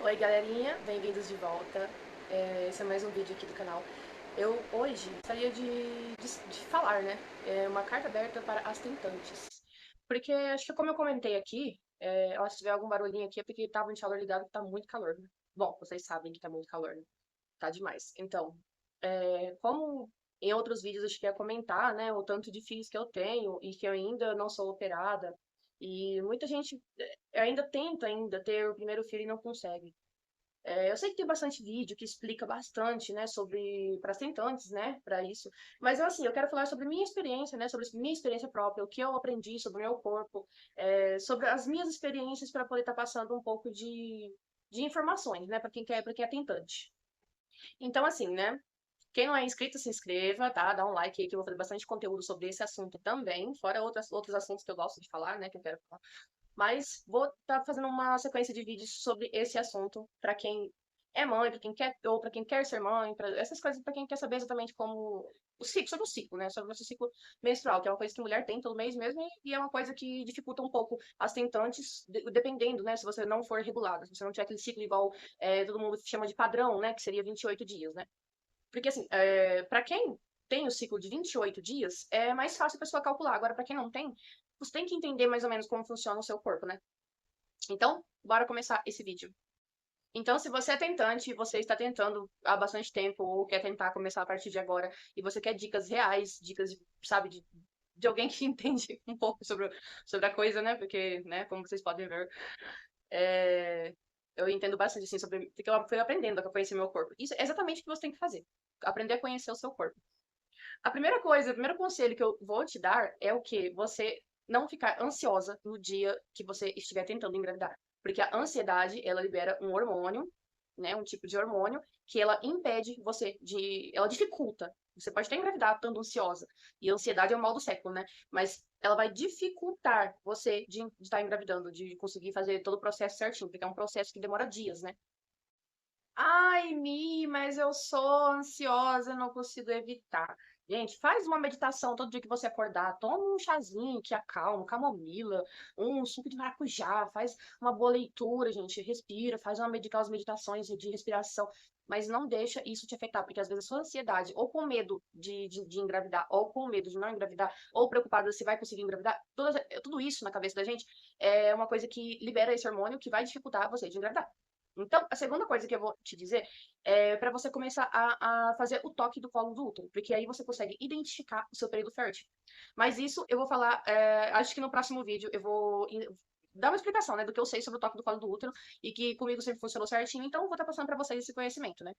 Oi, galerinha, bem-vindos de volta. Esse é mais um vídeo aqui do canal. Eu hoje gostaria de falar, né? Uma carta aberta para as tentantes. Porque acho que como eu comentei aqui, ó, se tiver algum barulhinho aqui é porque tá o ventilador ligado que tá muito calor, né? Bom, vocês sabem que tá muito calor, né? Tá demais. Então, como em outros vídeos eu cheguei a comentar, né, o tanto de filhos que eu tenho e que eu ainda não sou operada, e muita gente ainda tenta ainda ter o primeiro filho e não consegue. Eu sei que tem bastante vídeo que explica bastante, né, sobre para tentantes, né, para isso. Mas assim, eu quero falar sobre minha experiência, né, sobre minha experiência própria, o que eu aprendi sobre o meu corpo, sobre as minhas experiências para poder estar passando um pouco de informações, né, para quem é tentante. Então, assim, né, quem não é inscrito, se inscreva, tá? Dá um like aí que eu vou fazer bastante conteúdo sobre esse assunto também, fora outros assuntos que eu gosto de falar, né, que eu quero falar. Mas vou estar fazendo uma sequência de vídeos sobre esse assunto para quem é mãe, para quem quer ou para quem quer ser mãe, para essas coisas para quem quer saber exatamente como o ciclo, sobre o ciclo, né? Sobre o nosso ciclo menstrual, que é uma coisa que mulher tem todo mês mesmo e é uma coisa que dificulta um pouco as tentantes, dependendo, né? Se você não for regulada, se você não tiver aquele ciclo igual todo mundo chama de padrão, né? Que seria 28 dias, né? Porque assim, para quem tem o ciclo de 28 dias, é mais fácil a pessoa calcular. Agora, para quem não tem, você tem que entender mais ou menos como funciona o seu corpo, né? Então, bora começar esse vídeo. Então, se você é tentante, você está tentando há bastante tempo, ou quer tentar começar a partir de agora, e você quer dicas reais, dicas, sabe, de alguém que entende um pouco sobre a coisa, né? Porque, né, como vocês podem ver, é, eu entendo bastante, assim, sobre. Porque eu fui aprendendo a conhecer meu corpo. Isso é exatamente o que você tem que fazer. Aprender a conhecer o seu corpo. A primeira coisa, o primeiro conselho que eu vou te dar é o que você não ficar ansiosa no dia que você estiver tentando engravidar, porque a ansiedade, ela libera um hormônio, né, um tipo de hormônio que ela impede você ela dificulta. Você pode até engravidar estando ansiosa, e a ansiedade é o mal do século, né? Mas ela vai dificultar você de estar engravidando, de conseguir fazer todo o processo certinho, porque é um processo que demora dias, né? Ai, Mi, mas eu sou ansiosa, eu não consigo evitar. Gente, faz uma meditação todo dia que você acordar. Toma um chazinho que acalma, camomila, um suco de maracujá. Faz uma boa leitura, gente. Respira, faz aquelas meditações de respiração. Mas não deixa isso te afetar, porque às vezes a sua ansiedade, ou com medo de engravidar, ou com medo de não engravidar, ou preocupada se vai conseguir engravidar, tudo isso na cabeça da gente é uma coisa que libera esse hormônio que vai dificultar você de engravidar. Então, a segunda coisa que eu vou te dizer é para você começar a fazer o toque do colo do útero, porque aí você consegue identificar o seu período fértil. Mas isso eu vou falar, acho que no próximo vídeo eu vou dar uma explicação, né, do que eu sei sobre o toque do colo do útero e que comigo sempre funcionou certinho, então eu vou estar passando para vocês esse conhecimento, né?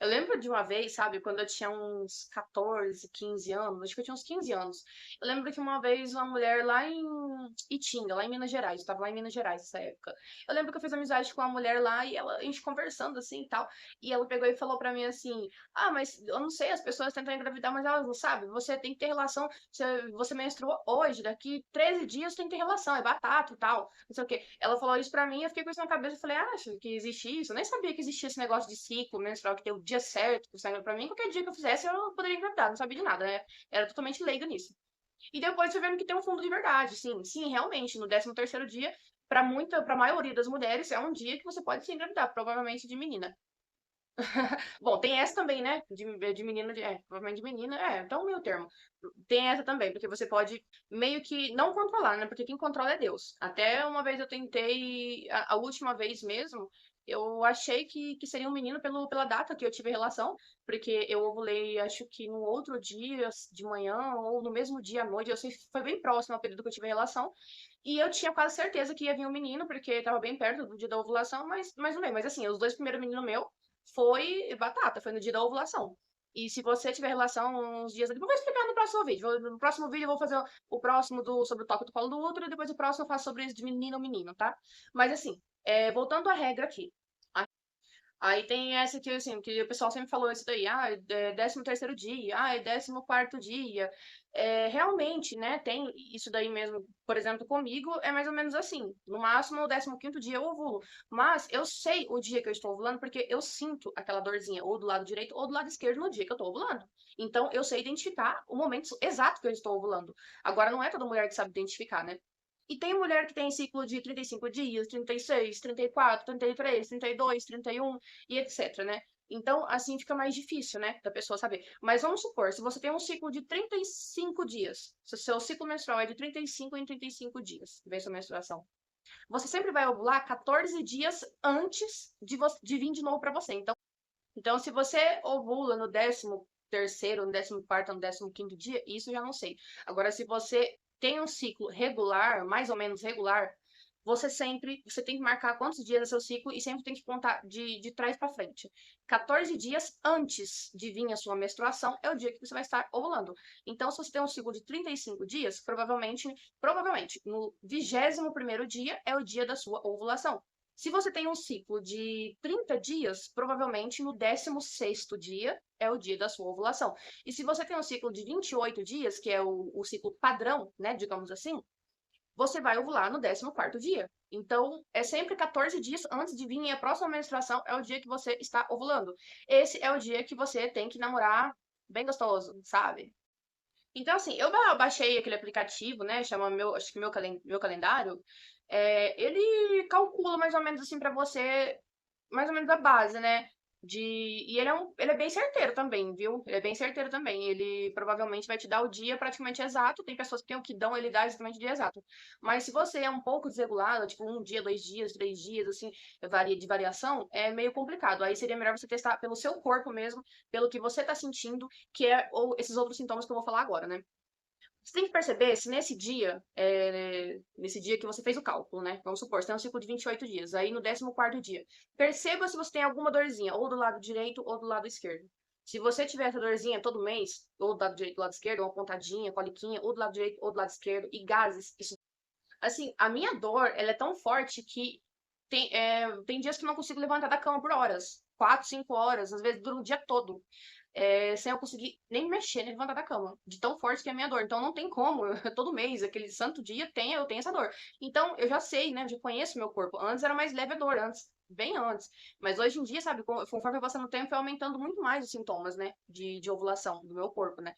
Eu lembro de uma vez, sabe, quando eu tinha uns 14, 15 anos, acho que eu tinha uns 15 anos. Eu lembro que uma vez uma mulher lá em Itinga, lá em Minas Gerais, eu tava lá em Minas Gerais nessa época. Eu lembro que eu fiz amizade com uma mulher lá e a gente conversando assim e tal. E ela pegou e falou pra mim assim: Ah, mas eu não sei, as pessoas tentam engravidar, mas elas não sabem. Você tem que ter relação. Você menstruou hoje, daqui 13 dias tem que ter relação, é batata e tal. Não sei o quê. Ela falou isso pra mim, eu fiquei com isso na cabeça e falei: Ah, acho que existe isso? Eu nem sabia que existia esse negócio de ciclo menstrual, que tem o dia certo pro sangue pra mim. Qualquer dia que eu fizesse, eu poderia engravidar, não sabia de nada, né? Era totalmente leiga nisso. E depois fui vendo que tem um fundo de verdade, sim, sim, realmente, no 13º dia, para a maioria das mulheres, é um dia que você pode se engravidar, provavelmente de menina. Bom, tem essa também, né? De menina, provavelmente de menina, então meio termo. Tem essa também, porque você pode meio que não controlar, né? Porque quem controla é Deus. Até uma vez eu tentei, a última vez mesmo, eu achei que seria um menino pela data que eu tive relação, porque eu ovulei, acho que no outro dia de manhã, ou no mesmo dia à noite, eu sei que foi bem próximo ao período que eu tive relação, e eu tinha quase certeza que ia vir um menino, porque estava bem perto do dia da ovulação, mas não veio. Mas assim, os dois primeiros meninos meus foi batata, foi no dia da ovulação. E se você tiver relação uns dias. Eu vou explicar no próximo vídeo. No próximo vídeo eu vou fazer o próximo sobre o toque do colo do útero e depois o próximo eu faço sobre isso de menino ou menino, tá? Mas assim, voltando à regra aqui. Aí tem essa que, assim, que o pessoal sempre falou isso daí, é 13º dia, é 14º dia. Realmente, né, tem isso daí mesmo, por exemplo, comigo, é mais ou menos assim, no máximo o 15º dia eu ovulo, mas eu sei o dia que eu estou ovulando porque eu sinto aquela dorzinha ou do lado direito ou do lado esquerdo no dia que eu estou ovulando. Então, eu sei identificar o momento exato que eu estou ovulando. Agora, não é toda mulher que sabe identificar, né? E tem mulher que tem ciclo de 35 dias, 36, 34, 33, 32, 31 e etc, né? Então, assim fica mais difícil, né, da pessoa saber. Mas vamos supor, se você tem um ciclo de 35 dias, se o seu ciclo menstrual é de 35 em 35 dias, vem sua menstruação, você sempre vai ovular 14 dias antes de vir de novo para você. Então, se você ovula no 13º, no 14º, no 15º dia, isso eu já não sei. Agora, se você tem um ciclo regular, mais ou menos regular, você tem que marcar quantos dias é seu ciclo e sempre tem que contar de trás para frente. 14 dias antes de vir a sua menstruação é o dia que você vai estar ovulando. Então, se você tem um ciclo de 35 dias, provavelmente, no 21º dia é o dia da sua ovulação. Se você tem um ciclo de 30 dias, provavelmente no 16º dia é o dia da sua ovulação. E se você tem um ciclo de 28 dias, que é o ciclo padrão, né, digamos assim, você vai ovular no 14º dia. Então, é sempre 14 dias antes de vir a próxima menstruação, é o dia que você está ovulando. Esse é o dia que você tem que namorar bem gostoso, sabe? Então, assim, eu baixei aquele aplicativo, né? Chama acho que meu calendário. Ele calcula mais ou menos assim pra você, mais ou menos da base, né? E ele é bem certeiro também, viu? Ele é bem certeiro também. Ele provavelmente vai te dar o dia praticamente exato. Tem pessoas que tem o que dão, ele dá exatamente o dia exato. Mas se você é um pouco desregulado, tipo um dia, 2 dias, 3 dias, assim, varia de variação, é meio complicado. Aí seria melhor você testar pelo seu corpo mesmo, pelo que você tá sentindo, que é ou esses outros sintomas que eu vou falar agora, né? Você tem que perceber se nesse dia que você fez o cálculo, né? Vamos supor, você tem um ciclo de 28 dias, aí no 14º dia. Perceba se você tem alguma dorzinha, ou do lado direito ou do lado esquerdo. Se você tiver essa dorzinha todo mês, ou do lado direito ou do lado esquerdo, uma pontadinha, coliquinha, ou do lado direito ou do lado esquerdo, e gases, isso. Assim, a minha dor, ela é tão forte que tem dias que eu não consigo levantar da cama por horas. 4, 5 horas, às vezes dura o dia todo sem eu conseguir nem mexer, nem levantar da cama, de tão forte que é a minha dor. Então não tem como, todo mês, aquele santo dia, eu tenho essa dor. Então eu já sei, né, já conheço meu corpo. Antes era mais leve a dor, antes, bem antes. Mas hoje em dia, sabe, conforme vai passando o tempo, foi aumentando muito mais os sintomas, né, de ovulação do meu corpo, né.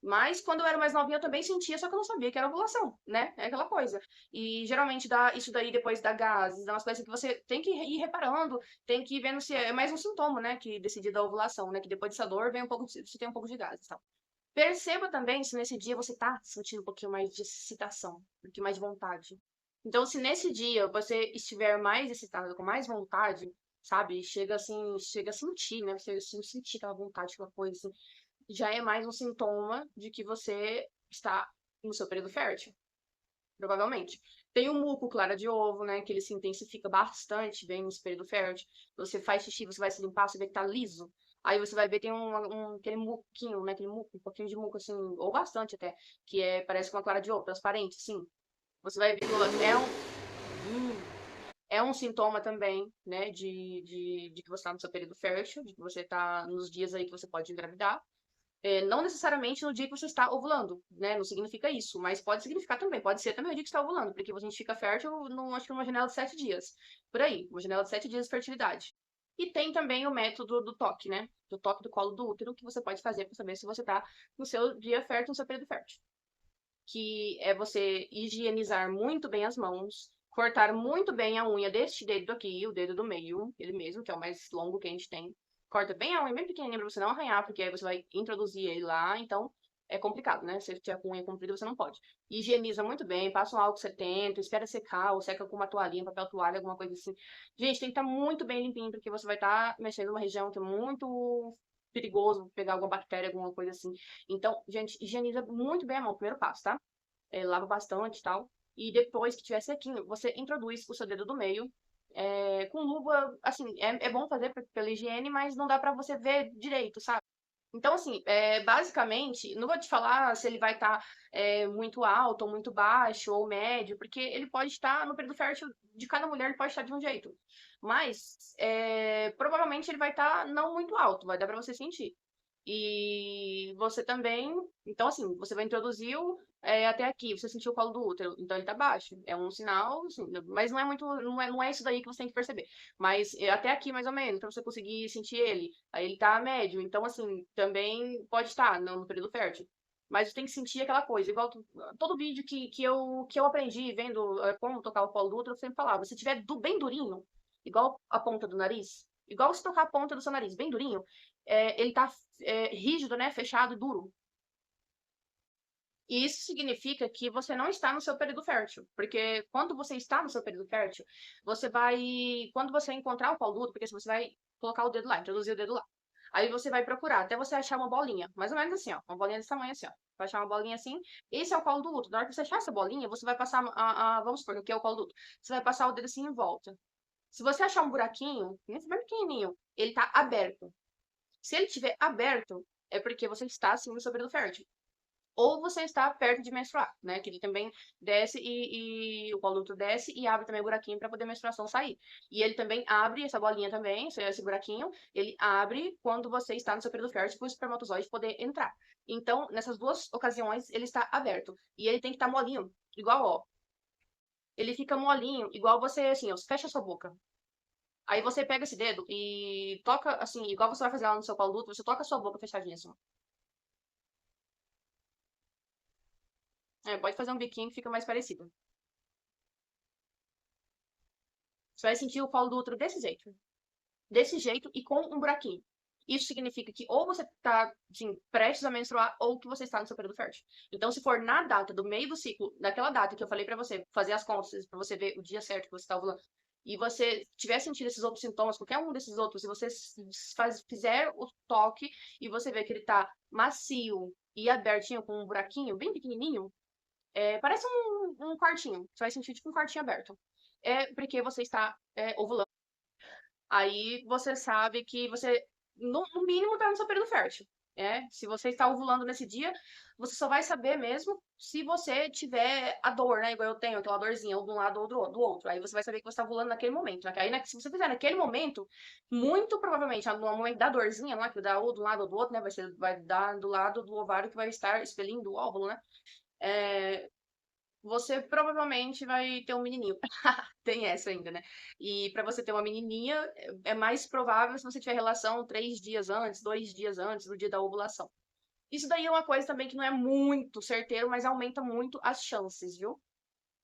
Mas quando eu era mais novinha eu também sentia, só que eu não sabia que era ovulação, né? É aquela coisa. E geralmente isso daí depois dá gases, dá umas coisas que você tem que ir reparando, tem que ir vendo se é mais um sintoma, né? Que decidir da ovulação, né? Que depois dessa dor vem você tem um pouco de gases e tal. Perceba também se nesse dia você tá sentindo um pouquinho mais de excitação, um pouquinho mais de vontade. Então, se nesse dia você estiver mais excitado, com mais vontade, sabe? Chega a sentir, né? Chega a sentir aquela vontade, aquela coisa assim já é mais um sintoma de que você está no seu período fértil, provavelmente. Tem o muco clara de ovo, né? Que ele se intensifica bastante bem nesse período fértil. Você faz xixi, você vai se limpar, você vê que tá liso. Aí você vai ver, tem aquele muquinho, né? Aquele muco, um pouquinho de muco, assim, ou bastante até, que parece uma clara de ovo, transparente, assim. Você vai ver, é um sintoma também, né? De que você tá no seu período fértil, de que você tá nos dias aí que você pode engravidar. Não necessariamente no dia que você está ovulando, né? Não significa isso, mas pode significar também. Pode ser também o dia que você está ovulando, porque a gente fica fértil, acho que numa janela de 7 dias. Por aí, uma janela de 7 dias de fertilidade. E tem também o método do toque, né? Do toque do colo do útero, que você pode fazer para saber se você está no seu dia fértil, no seu período fértil. Que é você higienizar muito bem as mãos, cortar muito bem a unha deste dedo aqui, o dedo do meio, ele mesmo, que é o mais longo que a gente tem. Corta bem a unha, bem pequenininha pra você não arranhar, porque aí você vai introduzir ele lá, então é complicado, né? Se ele tiver com unha comprida, você não pode. Higieniza muito bem, passa um álcool 70, espera secar, ou seca com uma toalhinha, papel toalha, alguma coisa assim. Gente, tem que estar muito bem limpinho, porque você vai estar mexendo numa região que é muito perigoso pegar alguma bactéria, alguma coisa assim. Então, gente, higieniza muito bem a mão, primeiro passo, tá? Lava bastante e tal. E depois que tiver sequinho, você introduz o seu dedo do meio. Com luva, assim, é bom fazer pela higiene, mas não dá pra você ver direito, sabe? Então, assim, basicamente, não vou te falar se ele vai estar muito alto, ou muito baixo, ou médio, porque ele pode estar no período fértil de cada mulher, ele pode estar de um jeito. Mas, provavelmente, ele vai estar não muito alto, vai dar pra você sentir. E você também, então assim, você vai introduzir até aqui, você sentiu o colo do útero, então ele tá baixo. É um sinal, assim, mas não é muito, não é isso daí que você tem que perceber. Mas até aqui mais ou menos, pra você conseguir sentir ele. Aí ele tá médio, então assim, também pode estar no período fértil. mas você tem que sentir aquela coisa. Igual todo vídeo que eu aprendi vendo como tocar o colo do útero, eu sempre falava, se tiver bem durinho, igual a ponta do nariz, igual se tocar a ponta do seu nariz, bem durinho, ele tá rígido, né? Fechado, duro. E isso significa que você não está no seu período fértil, porque quando você está no seu período fértil, você vai, quando você encontrar o colo do útero, porque você vai colocar o dedo lá, introduzir o dedo lá. Aí você vai procurar até você achar uma bolinha, mais ou menos assim, ó, uma bolinha desse tamanho assim, ó. Vai achar uma bolinha assim, esse é o colo do útero. Na hora que você achar essa bolinha, você vai passar vamos supor, que é o colo do útero. Você vai passar o dedo assim em volta. Se você achar um buraquinho, esse bem pequenininho, ele tá aberto. Se ele estiver aberto, é porque você está assim no seu período fértil ou você está perto de menstruar, né? Que ele também desce e o colo do útero desce e abre também o buraquinho para poder a menstruação sair. E ele também abre essa bolinha também, esse buraquinho, ele abre quando você está no seu período fértil para o espermatozoide poder entrar. Então, nessas duas ocasiões, ele está aberto. E ele tem que estar molinho, igual, ó. Ele fica molinho, igual você, assim, ó, fecha a sua boca. Aí você pega esse dedo e toca, assim, igual você vai fazer lá no seu colo do útero, você toca a sua boca fechadinha, assim. Pode fazer um biquinho que fica mais parecido. Você vai sentir o colo do útero desse jeito e com um buraquinho. Isso significa que ou você está assim, prestes a menstruar ou que você está no seu período fértil. Então, se for na data do meio do ciclo, daquela data que eu falei pra você, fazer as contas para você ver o dia certo que você está ovulando, e você tiver sentido esses outros sintomas, qualquer um desses outros, e você fizer o toque e você ver que ele tá macio e abertinho com um buraquinho bem pequenininho, parece um quartinho. Você vai sentir tipo um quartinho aberto. É porque você está ovulando. Aí você sabe que você, no mínimo, está no seu período fértil. Se você está ovulando nesse dia, você só vai saber mesmo se você tiver a dor, né? Igual eu tenho, aquela dorzinha, ou de um lado ou do outro. Aí você vai saber que você está ovulando naquele momento. Né? Aí, se você fizer naquele momento, muito provavelmente, no momento da dorzinha, não é? Que dá ou de um lado ou do outro, né? Vai dar do lado do ovário que vai estar expelindo o óvulo, né? É, você provavelmente vai ter um menininho. Tem essa ainda, né? E para você ter uma menininha, é mais provável se você tiver relação 3 dias antes, 2 dias antes do dia da ovulação. Isso daí é uma coisa também que não é muito certeiro, mas aumenta muito as chances, viu?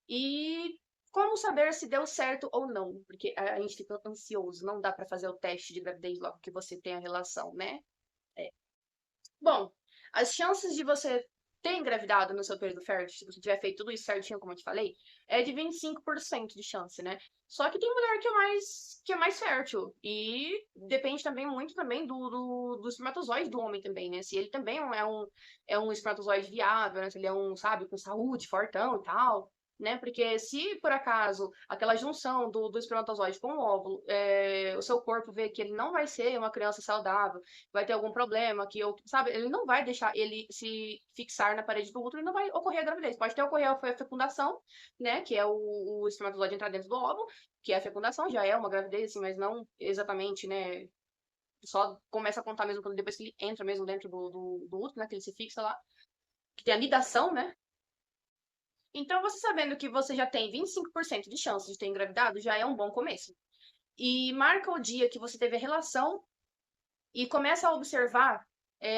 E como saber se deu certo ou não? Porque a gente fica ansioso, não dá para fazer o teste de gravidez logo que você tem a relação, né? É. Bom, as chances de você ter engravidado no seu período fértil, se você tiver feito tudo isso certinho, como eu te falei, é de 25% de chance, né? Só que tem mulher que é mais fértil. E depende também muito também do espermatozoide do homem também, né? Se ele também é um espermatozoide viável, né? Se ele é um, sabe, com saúde, fortão e tal. Né? Porque se por acaso aquela junção do espermatozoide com o óvulo, o seu corpo vê que ele não vai ser uma criança saudável, vai ter algum problema, sabe, ele não vai deixar ele se fixar na parede do útero e não vai ocorrer a gravidez. Pode até ocorrer a fecundação, né, que é o espermatozoide entrar dentro do óvulo, que é a fecundação, já é uma gravidez, assim, mas não exatamente, né, só começa a contar mesmo quando depois que ele entra mesmo dentro do útero, né, que ele se fixa lá, que tem a nidação, né. Então, você sabendo que você já tem 25% de chance de ter engravidado, já é um bom começo. E marca o dia que você teve a relação e começa a observar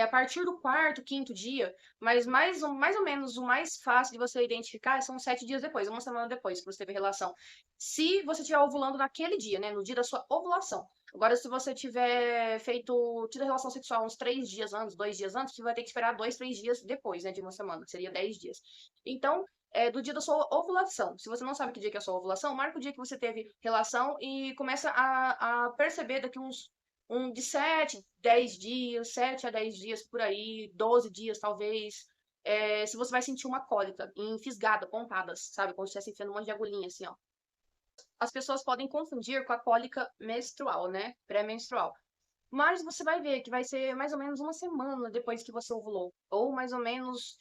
a partir do quarto, quinto dia, mas mais ou menos o mais fácil de você identificar são 7 dias depois, uma semana depois que você teve relação. Se você estiver ovulando naquele dia, né, no dia da sua ovulação. Agora, se você tiver tido relação sexual uns 3 dias antes, 2 dias antes, você vai ter que esperar 2, 3 dias depois, né, de uma semana, que seria 10 dias. Então, do dia da sua ovulação. Se você não sabe que dia que é a sua ovulação, marca o dia que você teve relação e começa a perceber daqui de 7, 10 dias, 7 a 10 dias por aí, 12 dias talvez. Se você vai sentir uma cólica fisgada, pontadas, sabe? Como se estivesse enfiando um monte de agulhinha, assim, ó. As pessoas podem confundir com a cólica menstrual, né? Pré-menstrual. Mas você vai ver que vai ser mais ou menos uma semana depois que você ovulou. Ou mais ou menos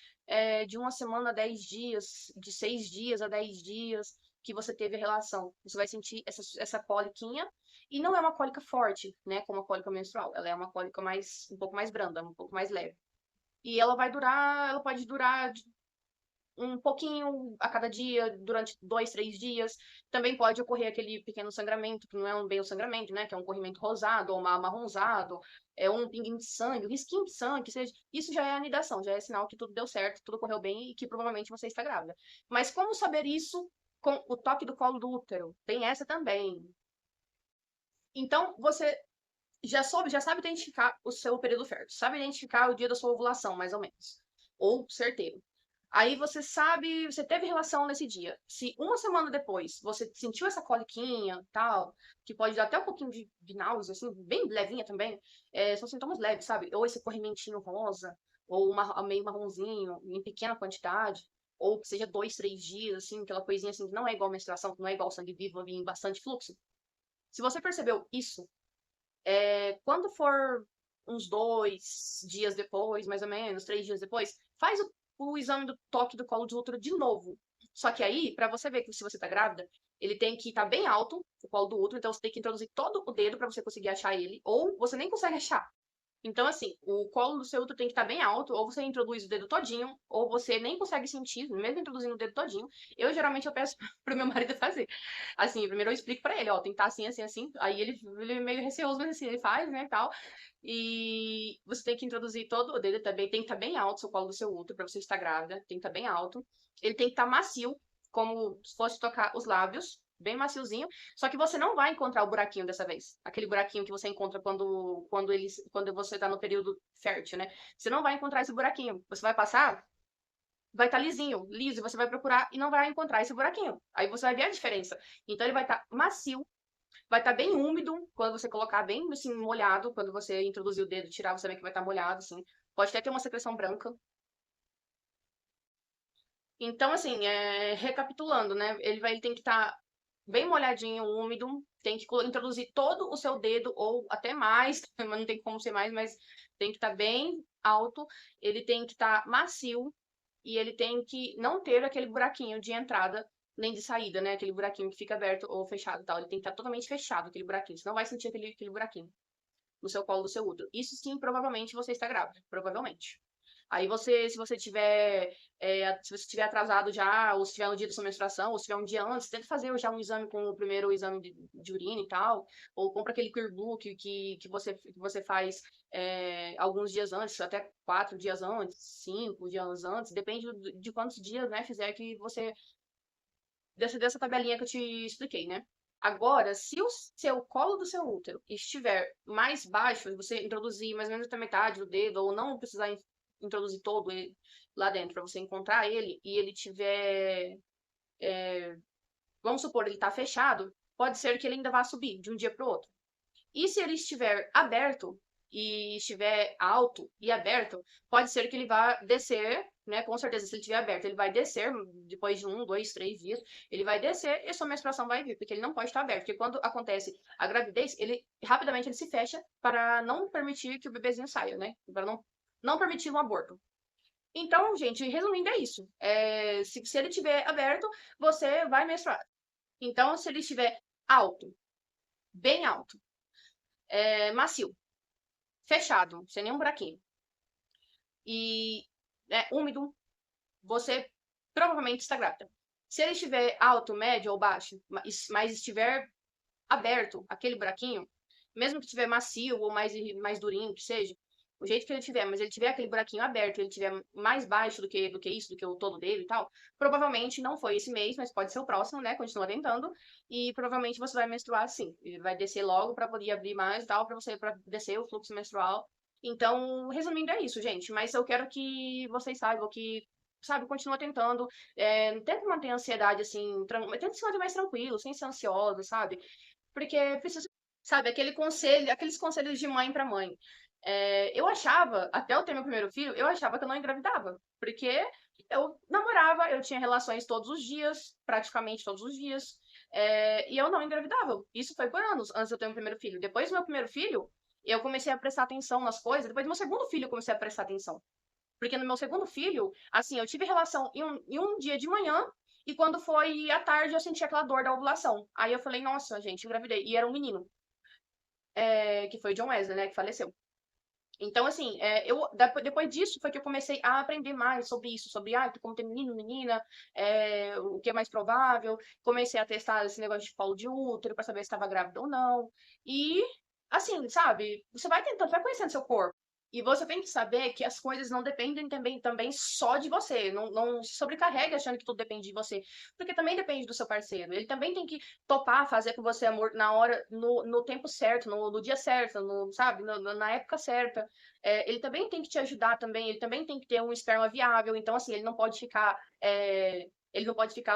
de uma semana a 10 dias, de 6 dias a 10 dias que você teve a relação. Você vai sentir essa coliquinha. E não é uma cólica forte, né? Como a cólica menstrual. Ela é uma cólica um pouco mais branda, um pouco mais leve. E ela pode durar um pouquinho a cada dia, durante 2, 3 dias. Também pode ocorrer aquele pequeno sangramento, que não é bem um sangramento, né? Que é um corrimento rosado ou amarronzado, é um pinguinho de sangue, um risquinho de sangue, que seja. Isso já é anidação, já é sinal que tudo deu certo, tudo correu bem e que provavelmente você está grávida. Mas como saber isso com o toque do colo do útero? Tem essa também. Então, você já sabe identificar o seu período fértil, sabe identificar o dia da sua ovulação, mais ou menos, ou certeiro. Aí você sabe, você teve relação nesse dia. Se uma semana depois você sentiu essa coliquinha, tal, que pode dar até um pouquinho de náusea, assim, bem levinha também, são sintomas leves, sabe? Ou esse corrimentinho rosa, ou meio marronzinho, em pequena quantidade, ou que seja 2, 3 dias, assim, aquela coisinha assim, que não é igual menstruação, que não é igual sangue vivo, em bastante fluxo. Se você percebeu isso, quando for uns 2 dias depois, mais ou menos, 3 dias depois, faz o exame do toque do colo de útero de novo. Só que aí, para você ver que se você tá grávida, ele tem que estar bem alto, o colo do útero, então você tem que introduzir todo o dedo para você conseguir achar ele, ou você nem consegue achar. Então, assim, o colo do seu útero tem que estar bem alto, ou você introduz o dedo todinho, ou você nem consegue sentir, mesmo introduzindo o dedo todinho. Geralmente, eu peço pro meu marido fazer. Assim, primeiro eu explico pra ele, ó, tem que estar assim, assim, assim. Aí ele é meio receoso, mas assim, ele faz, né, tal. E você tem que introduzir todo o dedo também, tem que estar bem alto, seu colo do seu útero, pra você estar grávida, tem que estar bem alto. Ele tem que estar macio, como se fosse tocar os lábios, bem maciozinho. Só que você não vai encontrar o buraquinho dessa vez. Aquele buraquinho que você encontra quando você tá no período fértil, né? Você não vai encontrar esse buraquinho. Você vai passar, vai estar lisinho, liso, e você vai procurar e não vai encontrar esse buraquinho. Aí você vai ver a diferença. Então ele vai estar macio, vai estar bem úmido, quando você colocar bem assim, molhado, quando você introduzir o dedo e tirar, você vê que vai estar molhado, assim. Pode até ter uma secreção branca. Então, assim, recapitulando, né? Ele tem que estar bem molhadinho, úmido, tem que introduzir todo o seu dedo, ou até mais, mas não tem como ser mais, mas tem que estar bem alto, ele tem que estar macio e ele tem que não ter aquele buraquinho de entrada nem de saída, né? Aquele buraquinho que fica aberto ou fechado e tal. Ele tem que estar totalmente fechado, aquele buraquinho. Você não vai sentir aquele buraquinho no seu colo do seu útero. Isso sim, provavelmente você está grávida. Provavelmente. Aí você, se você tiver, se você tiver atrasado já, ou se tiver no dia da sua menstruação, ou se tiver um dia antes, tenta fazer já um exame com o primeiro exame de urina e tal, ou compra aquele Clear Blue que você faz alguns dias antes, até 4 dias antes, 5 dias antes, depende de quantos dias, né, fizer que você, dessa tabelinha que eu te expliquei, né? Agora, se o seu colo do seu útero estiver mais baixo, você introduzir mais ou menos até metade do dedo, ou não precisar introduzir todo ele lá dentro para você encontrar ele, e ele tiver, vamos supor, ele está fechado, pode ser que ele ainda vá subir de um dia para o outro. E se ele estiver aberto e estiver alto e aberto, pode ser que ele vá descer, né? Com certeza, se ele estiver aberto, ele vai descer depois de 1, 2, 3 dias, ele vai descer e sua menstruação vai vir, porque ele não pode estar aberto. Porque quando acontece a gravidez, ele rapidamente ele se fecha para não permitir que o bebezinho saia, né? Para não permitir um aborto. Então, gente, resumindo, é isso. Se ele estiver aberto, você vai menstruar. Então, se ele estiver alto, bem alto, macio, fechado, sem nenhum buraquinho, e úmido, você provavelmente está grávida. Se ele estiver alto, médio ou baixo, mas estiver aberto, aquele buraquinho, mesmo que estiver macio ou mais durinho que seja, o jeito que ele tiver, mas ele tiver aquele buraquinho aberto, ele tiver mais baixo do que isso, do que o todo dele e tal, provavelmente não foi esse mês, mas pode ser o próximo, né? Continua tentando, e provavelmente você vai menstruar sim. Ele vai descer logo para poder abrir mais e tal, para descer o fluxo menstrual. Então, resumindo, é isso, gente. Mas eu quero que vocês saibam que, sabe, continua tentando. Tenta manter a ansiedade assim, tenta se manter mais tranquilo, sem ser ansiosa, sabe? Porque precisa, sabe, aqueles conselhos de mãe para mãe. Eu achava, até eu ter meu primeiro filho, eu achava que eu não engravidava. Porque eu namorava, eu tinha relações todos os dias, praticamente todos os dias, e eu não engravidava. Isso foi por anos, antes de eu ter meu primeiro filho. Depois do meu primeiro filho, eu comecei a prestar atenção nas coisas. Depois do meu segundo filho, eu comecei a prestar atenção. Porque no meu segundo filho, assim, eu tive relação em um dia de manhã, e quando foi à tarde, eu senti aquela dor da ovulação. Aí eu falei, nossa, gente, engravidei. E era um menino, que foi o John Wesley, né, que faleceu. Então, assim, depois disso foi que eu comecei a aprender mais sobre isso, sobre como ter menino, menina, o que é mais provável. Comecei a testar esse negócio de colo de útero para saber se estava grávida ou não. E, assim, sabe, você vai tentando, vai conhecendo seu corpo. E você tem que saber que as coisas não dependem também só de você. Não se sobrecarregue achando que tudo depende de você. Porque também depende do seu parceiro. Ele também tem que topar fazer com você amor na hora, no tempo certo, no dia certo, sabe, na época certa. Ele também tem que te ajudar também, ele também tem que ter um esperma viável, então assim, ele não pode ficar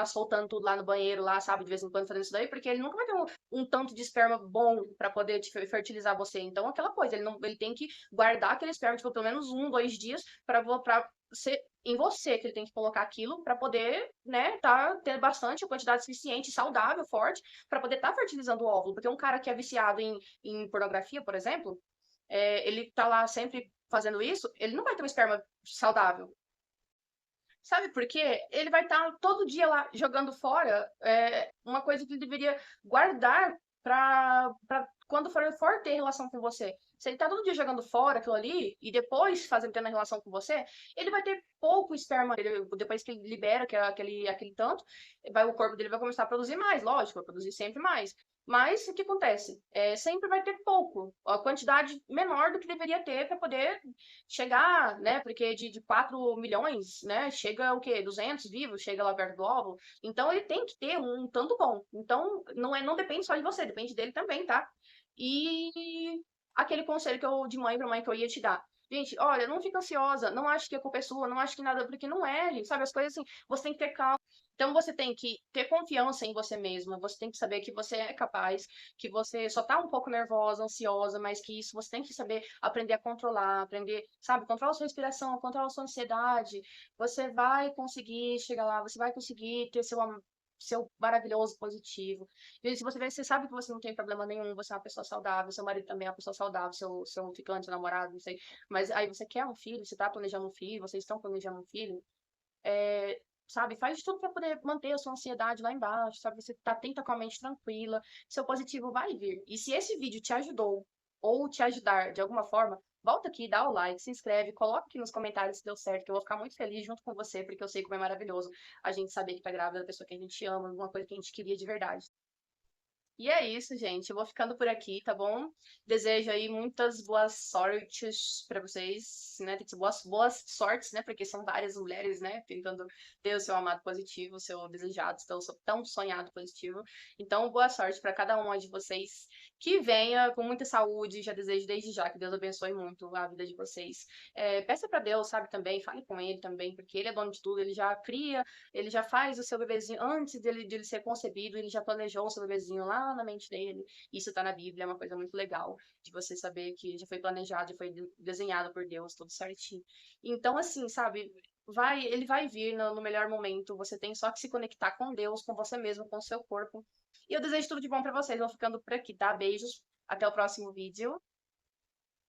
soltando tudo lá no banheiro, lá, sabe, de vez em quando fazendo isso daí, porque ele nunca vai ter um tanto de esperma bom para poder te fertilizar você. Então, aquela coisa, ele tem que guardar aquele esperma, tipo, pelo menos 1, 2 dias para ser em você que ele tem que colocar aquilo para poder, né, ter bastante, quantidade suficiente, saudável, forte, para poder estar fertilizando o óvulo. Porque um cara que é viciado em pornografia, por exemplo, ele tá lá sempre fazendo isso, ele não vai ter um esperma saudável. Sabe por quê? Ele vai estar todo dia lá jogando fora uma coisa que ele deveria guardar pra quando for ter relação com você. Se ele tá todo dia jogando fora aquilo ali e depois tendo a relação com você, ele vai ter pouco esperma. Depois que ele libera aquele tanto, o corpo dele vai começar a produzir mais, lógico, vai produzir sempre mais. Mas o que acontece? Sempre vai ter pouco, a quantidade menor do que deveria ter para poder chegar, né? Porque de 4 milhões, né? Chega o quê? 200 vivos, chega lá perto do óvulo. Então ele tem que ter um tanto bom. Então não depende só de você, depende dele também, tá? E aquele conselho de mãe para mãe que eu ia te dar. Gente, olha, não fica ansiosa, não acho que a culpa é sua, não acho que nada, porque não é, gente, sabe? As coisas assim, você tem que ter calma. Então você tem que ter confiança em você mesma, você tem que saber que você é capaz, que você só tá um pouco nervosa, ansiosa, mas que isso você tem que saber aprender a controlar, aprender, sabe, controlar a sua respiração, controlar a sua ansiedade. Você vai conseguir chegar lá, você vai conseguir ter seu maravilhoso positivo. E se você sabe que você não tem problema nenhum, você é uma pessoa saudável, seu marido também é uma pessoa saudável, seu ficante, seu namorado, não sei. Mas aí você quer um filho, você tá planejando um filho, vocês estão planejando um filho, sabe, faz de tudo para poder manter a sua ansiedade lá embaixo, sabe? Você tenta com a mente tranquila, seu positivo vai vir. E se esse vídeo te ajudou ou te ajudar de alguma forma, volta aqui, dá o like, se inscreve, coloca aqui nos comentários se deu certo, que eu vou ficar muito feliz junto com você, porque eu sei como é maravilhoso a gente saber que tá grávida da pessoa que a gente ama, alguma coisa que a gente queria de verdade. E é isso, gente. Eu vou ficando por aqui, tá bom? Desejo aí muitas boas sortes para vocês, né? Tem que ser boas sortes, né? Porque são várias mulheres, né? Tentando ter o seu amado positivo, o seu desejado, tão sonhado positivo. Então, boa sorte para cada uma de vocês. Que venha com muita saúde. Já desejo desde já que Deus abençoe muito a vida de vocês. Peça para Deus, sabe, também. Fale com Ele também, porque Ele é dono de tudo. Ele já cria, ele já faz o seu bebezinho antes dele ser concebido, ele já planejou o seu bebezinho lá na mente dele. Isso tá na Bíblia, é uma coisa muito legal de você saber que já foi planejado, já foi desenhado por Deus, tudo certinho. Então, assim, sabe, ele vai vir no melhor momento. Você tem só que se conectar com Deus, com você mesmo, com o seu corpo. E eu desejo tudo de bom pra vocês. Vou ficando por aqui, tá? Beijos. Até o próximo vídeo.